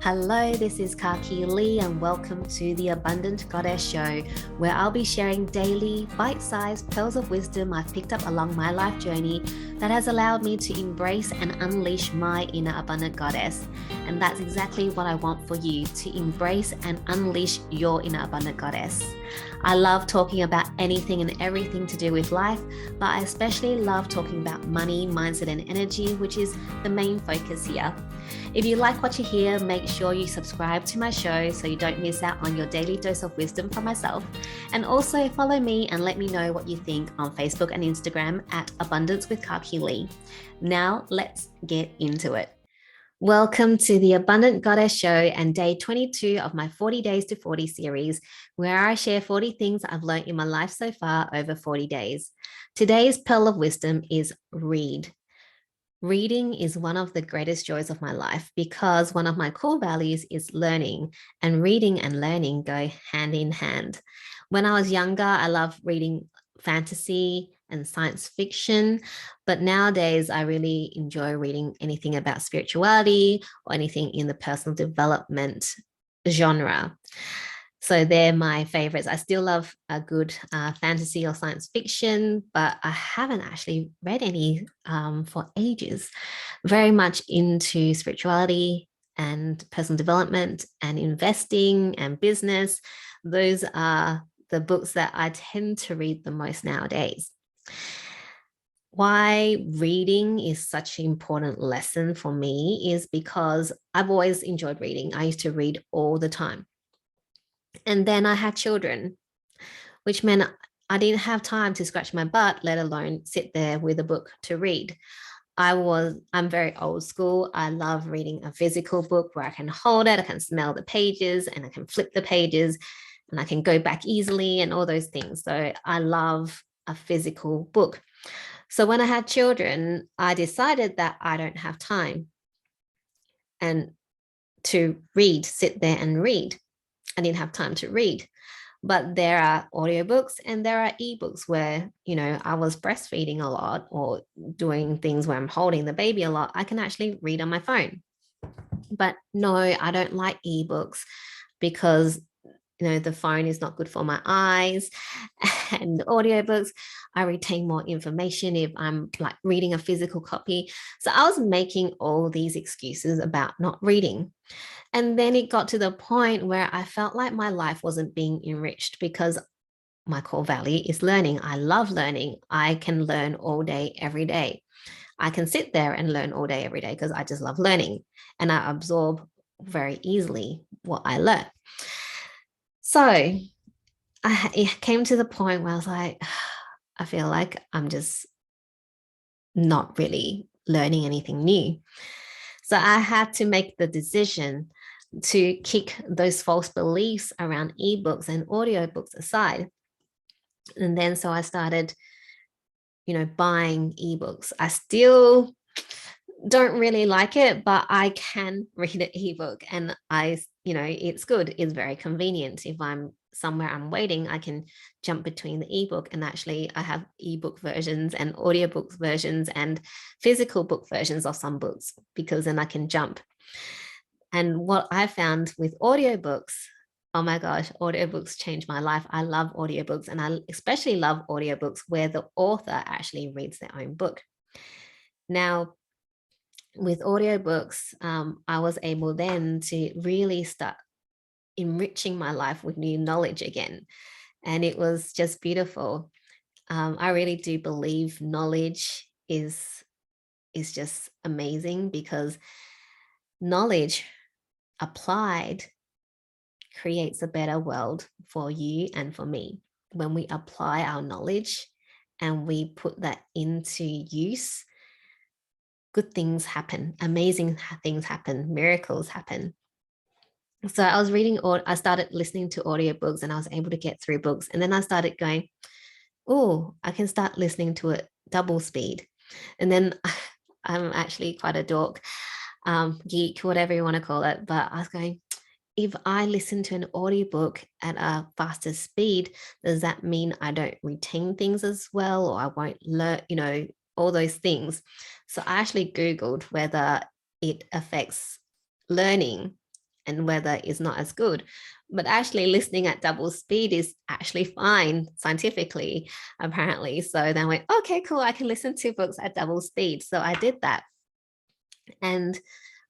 Hello, this is Kaki Lee, and welcome to the Abundant Goddess Show, where I'll be sharing daily, bite sized pearls of wisdom I've picked up along my life journey that has allowed me to embrace and unleash my inner abundant goddess. And that's exactly what I want for you, to embrace and unleash your inner abundant goddess. I love talking about anything and everything to do with life, but I especially love talking about money, mindset, and energy, which is the main focus here. If you like what you hear, make sure you subscribe to my show so you don't miss out on your daily dose of wisdom from myself. And also follow me and let me know what you think on Facebook and Instagram at Abundance with Kaki Lee. Now let's get into it. Welcome to the Abundant Goddess Show and day 22 of my 40 Days to 40 series, where I share 40 things I've learned in my life so far over 40 days. Today's pearl of wisdom is read. Reading is one of the greatest joys of my life because one of my core values is learning, and reading and learning go hand in hand. When I was younger, I loved reading fantasy and science fiction, but nowadays I really enjoy reading anything about spirituality or anything in the personal development genre. So they're my favorites. I still love a good fantasy or science fiction, but I haven't actually read any for ages. Very much into spirituality and personal development and investing and business. Those are the books that I tend to read the most nowadays. Why reading is such an important lesson for me is because I've always enjoyed reading. I used to read all the time. And then I had children, which meant I didn't have time to scratch my butt, let alone sit there with a book to read. I'm very old school. I love reading a physical book where I can hold it, I can smell the pages, and I can flip the pages, and I can go back easily and all those things. So I love a physical book. So when I had children, I decided that I don't have time and to read, sit there and read. I didn't have time to read. But there are audiobooks and there are ebooks where, I was breastfeeding a lot or doing things where I'm holding the baby a lot. I can actually read on my phone. But no, I don't like ebooks because the phone is not good for my eyes. And audiobooks, I retain more information if I'm like reading a physical copy. So I was making all these excuses about not reading. And then it got to the point where I felt like my life wasn't being enriched because my core value is learning. I love learning. I can learn all day, every day. I can sit there and learn all day, every day because I just love learning and I absorb very easily what I learn. So it came to the point where I was like, I feel like I'm just not really learning anything new. So I had to make the decision to kick those false beliefs around ebooks and audiobooks aside. And then so I started, buying ebooks. I still don't really like it, but I can read an ebook and it's good. It's very convenient. If I'm somewhere I'm waiting, I can jump between the ebook, and actually I have ebook versions and audiobooks versions and physical book versions of some books because then I can jump. And what I found with audiobooks, oh my gosh, audiobooks changed my life. I love audiobooks, and I especially love audiobooks where the author actually reads their own book. Now, with audiobooks, I was able then to really start enriching my life with new knowledge again. And it was just beautiful. I really do believe knowledge is just amazing because knowledge applied creates a better world for you and for me. When we apply our knowledge and we put that into use, good things happen, amazing things happen, miracles happen. So I was reading, or I started listening to audiobooks and I was able to get through books. And then I started going, oh, I can start listening to it double speed. And then I'm actually quite a dork, geek, whatever you want to call it. But I was going, if I listen to an audiobook at a faster speed, does that mean I don't retain things as well, or I won't learn, all those things? So I actually Googled whether it affects learning and whether it's not as good. But actually listening at double speed is actually fine scientifically, apparently. So then I went, okay, cool, I can listen to books at double speed. So I did that. And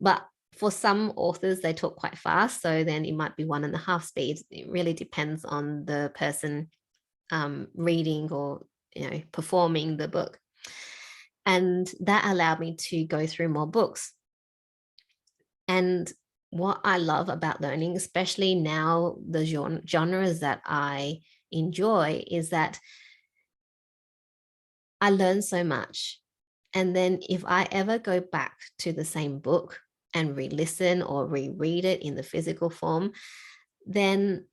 but for some authors, they talk quite fast. So then it might be 1.5 speed. It really depends on the person reading or performing the book. And that allowed me to go through more books. And what I love about learning, especially now, the genres that I enjoy, is that I learn so much. And then if I ever go back to the same book and re-listen or reread it in the physical form, then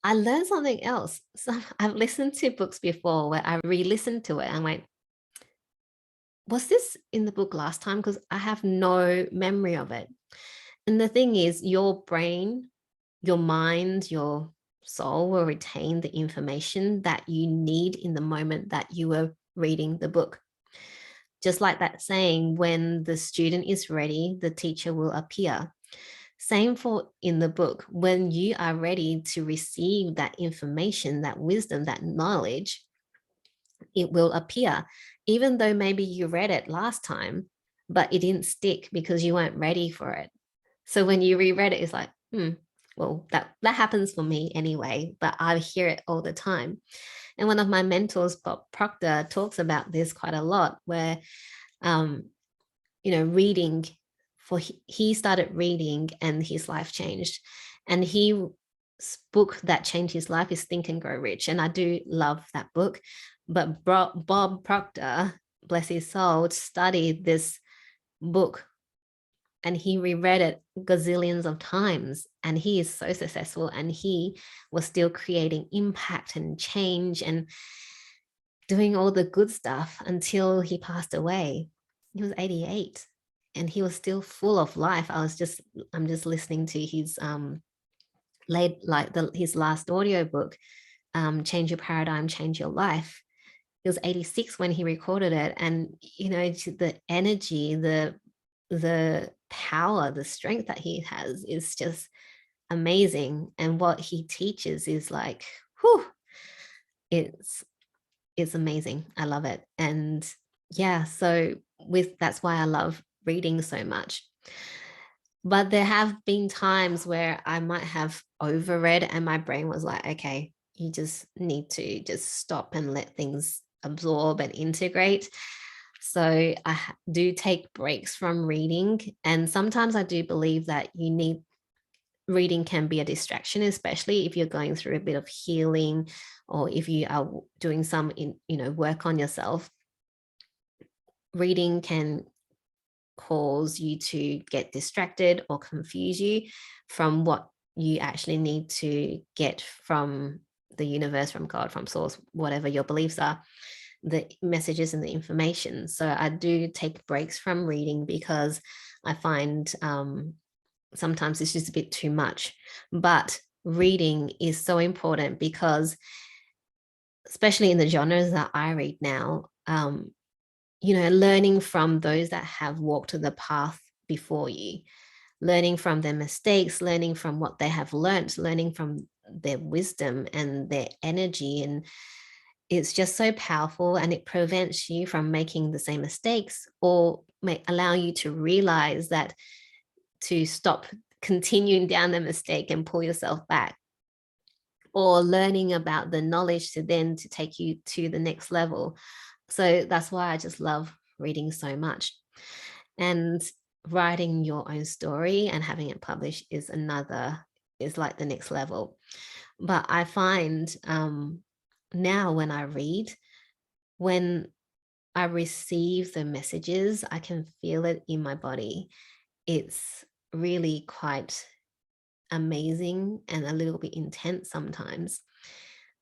I learned something else. So I've listened to books before where I re-listened to it and went, was this in the book last time? Because I have no memory of it. And the thing is, your brain, your mind, your soul will retain the information that you need in the moment that you were reading the book. Just like that saying, when the student is ready, the teacher will appear. Same for in the book. When you are ready to receive that information, that wisdom, that knowledge, it will appear. Even though maybe you read it last time, but it didn't stick because you weren't ready for it. So when you reread it, it's like, well, that happens for me anyway, but I hear it all the time. And one of my mentors, Bob Proctor, talks about this quite a lot, where reading, he started reading and his life changed. And book that changed his life is Think and Grow Rich. And I do love that book. But Bob Proctor, bless his soul, studied this book and he reread it gazillions of times, and he is so successful, and he was still creating impact and change and doing all the good stuff until he passed away. He was 88 and he was still full of life. I'm just listening to his his last audiobook, Change Your Paradigm, Change Your Life. He was 86 when he recorded it, and the energy, the power, the strength that he has is just amazing. And what he teaches is like, whew, it's amazing. I love it. And yeah, so that's why I love reading so much. But there have been times where I might have overread and my brain was like, okay, you just need to just stop and let things absorb and integrate. So I do take breaks from reading. And sometimes I do believe that reading can be a distraction, especially if you're going through a bit of healing or if you are doing some work on yourself. Reading can cause you to get distracted or confuse you from what you actually need to get from the universe, from God, from source, whatever your beliefs are, the messages and the information. So I do take breaks from reading because I find sometimes it's just a bit too much. But reading is so important because, especially in the genres that I read now, learning from those that have walked the path before you, learning from their mistakes, learning from what they have learned, learning from their wisdom and their energy. And it's just so powerful, and it prevents you from making the same mistakes, or may allow you to realize that, to stop continuing down the mistake and pull yourself back, or learning about the knowledge to take you to the next level. So that's why I just love reading so much. And writing your own story and having it published is like the next level. But I find now when I read, when I receive the messages, I can feel it in my body. It's really quite amazing and a little bit intense sometimes,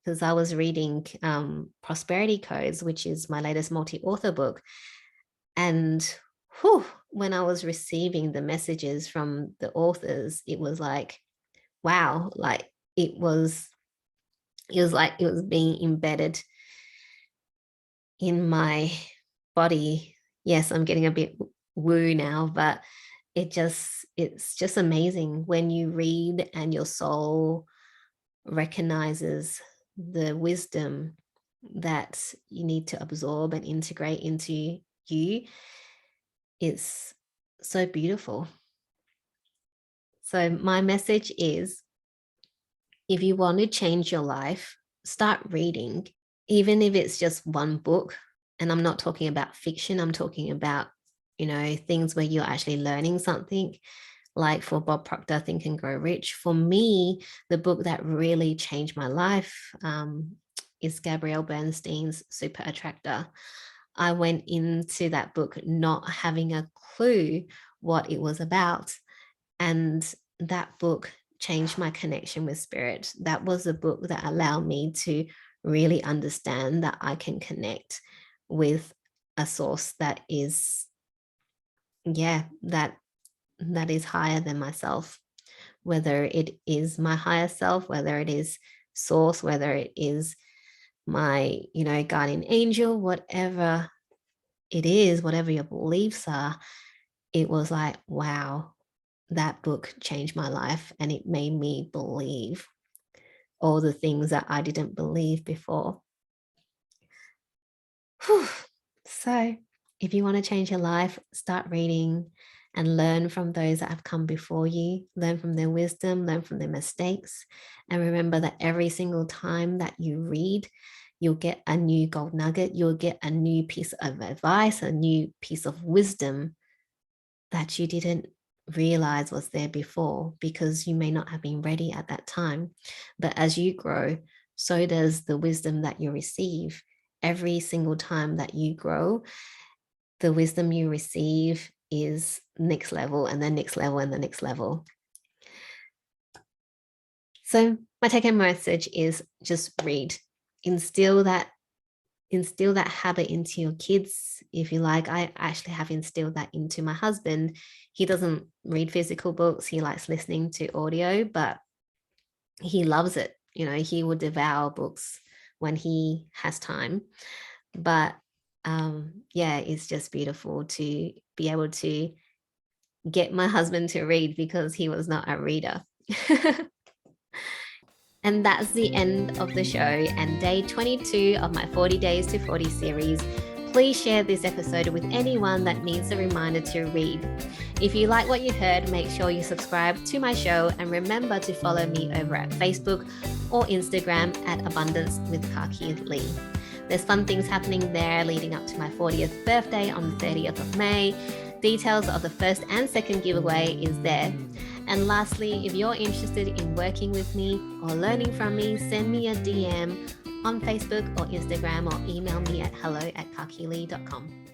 because I was reading Prosperity Codes, which is my latest multi-author book. And when I was receiving the messages from the authors, it was like, wow, like it was like it was being embedded in my body. Yes, I'm getting a bit woo now, but it's just amazing when you read and your soul recognizes the wisdom that you need to absorb and integrate into you. It's so beautiful. So my message is, if you want to change your life, start reading, even if it's just one book. And I'm not talking about fiction, I'm talking about, things where you're actually learning something. Like for Bob Proctor, Think and Grow Rich. For me, the book that really changed my life is Gabrielle Bernstein's Super Attractor. I went into that book not having a clue what it was about. And that book changed my connection with spirit. That was a book that allowed me to really understand that I can connect with a source that is, that is higher than myself, whether it is my higher self, whether it is source, whether it is my, guardian angel, whatever it is, whatever your beliefs are. It was like, wow, that book changed my life, and it made me believe all the things that I didn't believe before. Whew. So if you want to change your life, start reading and learn from those that have come before you, learn from their wisdom, learn from their mistakes. And remember that every single time that you read, you'll get a new gold nugget, you'll get a new piece of advice, a new piece of wisdom that you didn't realize was there before, because you may not have been ready at that time. But as you grow, so does the wisdom that you receive. Every single time that you grow, the wisdom you receive is next level and the next level and the next level. So my take-home message is just read. Instill that habit into your kids, if you like. I actually have instilled that into my husband. He doesn't read physical books, he likes listening to audio, but he loves it. He will devour books when he has time. But it's just beautiful to be able to get my husband to read, because he was not a reader. And that's the end of the show and day 22 of my 40 Days to 40 series. Please share this episode with anyone that needs a reminder to read. If you like what you heard, make sure you subscribe to my show, and remember to follow me over at Facebook or Instagram at Abundance with Kaki Lee. There's fun things happening there leading up to my 40th birthday on the 30th of May. Details of the first and second giveaway is there. And lastly, if you're interested in working with me or learning from me, send me a DM on Facebook or Instagram, or email me at hello@kakilee.com.